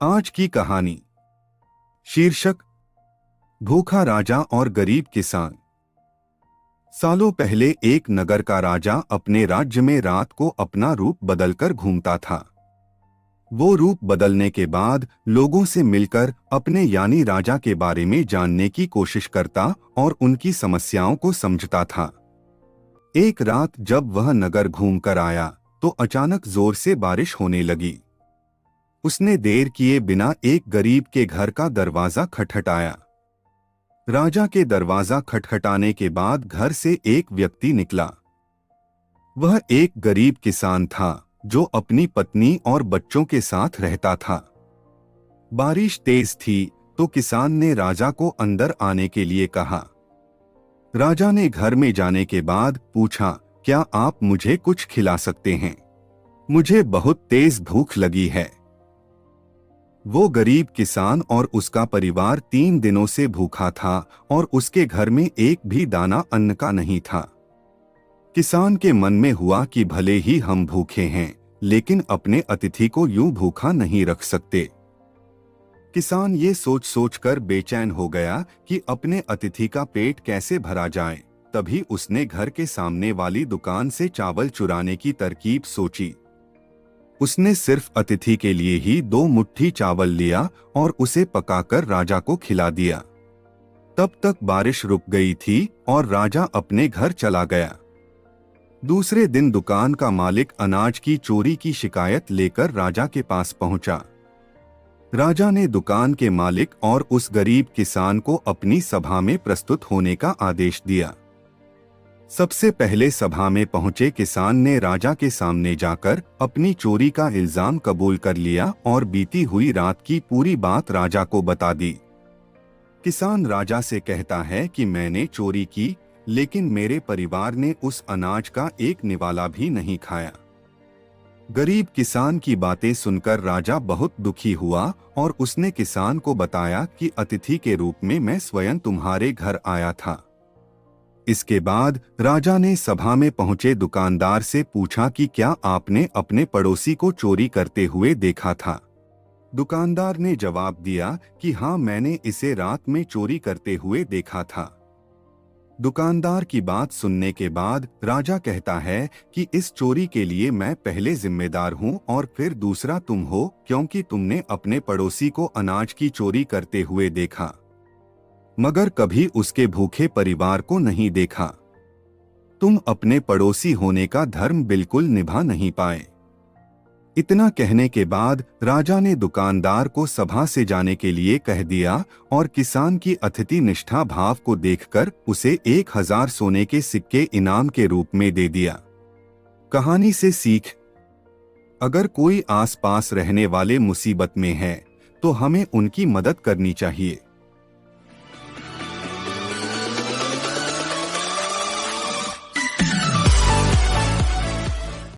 आज की कहानी। शीर्षक, भूखा राजा और गरीब किसान। सालों पहले एक नगर का राजा अपने राज्य में रात को अपना रूप बदलकर घूमता था। वो रूप बदलने के बाद लोगों से मिलकर अपने यानी राजा के बारे में जानने की कोशिश करता और उनकी समस्याओं को समझता था। एक रात जब वह नगर घूमकर आया तो अचानक जोर से बारिश होने लगी। उसने देर किए बिना एक गरीब के घर का दरवाजा खटखटाया। राजा के दरवाजा खटखटाने के बाद घर से एक व्यक्ति निकला। वह एक गरीब किसान था जो अपनी पत्नी और बच्चों के साथ रहता था। बारिश तेज थी तो किसान ने राजा को अंदर आने के लिए कहा। राजा ने घर में जाने के बाद पूछा, क्या आप मुझे कुछ खिला सकते हैं? मुझे बहुत तेज भूख लगी है। वो गरीब किसान और उसका परिवार 3 दिनों से भूखा था और उसके घर में एक भी दाना अन्न का नहीं था। किसान के मन में हुआ कि भले ही हम भूखे हैं, लेकिन अपने अतिथि को यूं भूखा नहीं रख सकते। किसान ये सोच सोचकर बेचैन हो गया कि अपने अतिथि का पेट कैसे भरा जाए। तभी उसने घर के सामने वाली दुकान से चावल चुराने की तरकीब सोची। उसने सिर्फ अतिथि के लिए ही 2 मुट्ठी चावल लिया और उसे पकाकर राजा को खिला दिया। तब तक बारिश रुक गई थी और राजा अपने घर चला गया। दूसरे दिन दुकान का मालिक अनाज की चोरी की शिकायत लेकर राजा के पास पहुंचा। राजा ने दुकान के मालिक और उस गरीब किसान को अपनी सभा में प्रस्तुत होने का आदेश दिया। सबसे पहले सभा में पहुंचे किसान ने राजा के सामने जाकर अपनी चोरी का इल्जाम कबूल कर लिया और बीती हुई रात की पूरी बात राजा को बता दी। किसान राजा से कहता है कि मैंने चोरी की, लेकिन मेरे परिवार ने उस अनाज का एक निवाला भी नहीं खाया। गरीब किसान की बातें सुनकर राजा बहुत दुखी हुआ और उसने किसान को बताया कि अतिथि के रूप में मैं स्वयं तुम्हारे घर आया था। इसके बाद राजा ने सभा में पहुंचे दुकानदार से पूछा कि क्या आपने अपने पड़ोसी को चोरी करते हुए देखा था? दुकानदार ने जवाब दिया कि हाँ, मैंने इसे रात में चोरी करते हुए देखा था। दुकानदार की बात सुनने के बाद राजा कहता है कि इस चोरी के लिए मैं पहले जिम्मेदार हूँ और फिर दूसरा तुम हो, क्योंकि तुमने अपने पड़ोसी को अनाज की चोरी करते हुए देखा, मगर कभी उसके भूखे परिवार को नहीं देखा। तुम अपने पड़ोसी होने का धर्म बिल्कुल निभा नहीं पाए। इतना कहने के बाद राजा ने दुकानदार को सभा से जाने के लिए कह दिया और किसान की अतिथि निष्ठा भाव को देखकर उसे 1000 सोने के सिक्के इनाम के रूप में दे दिया। कहानी से सीख, अगर कोई आसपास रहने वाले मुसीबत में है तो हमें उनकी मदद करनी चाहिए।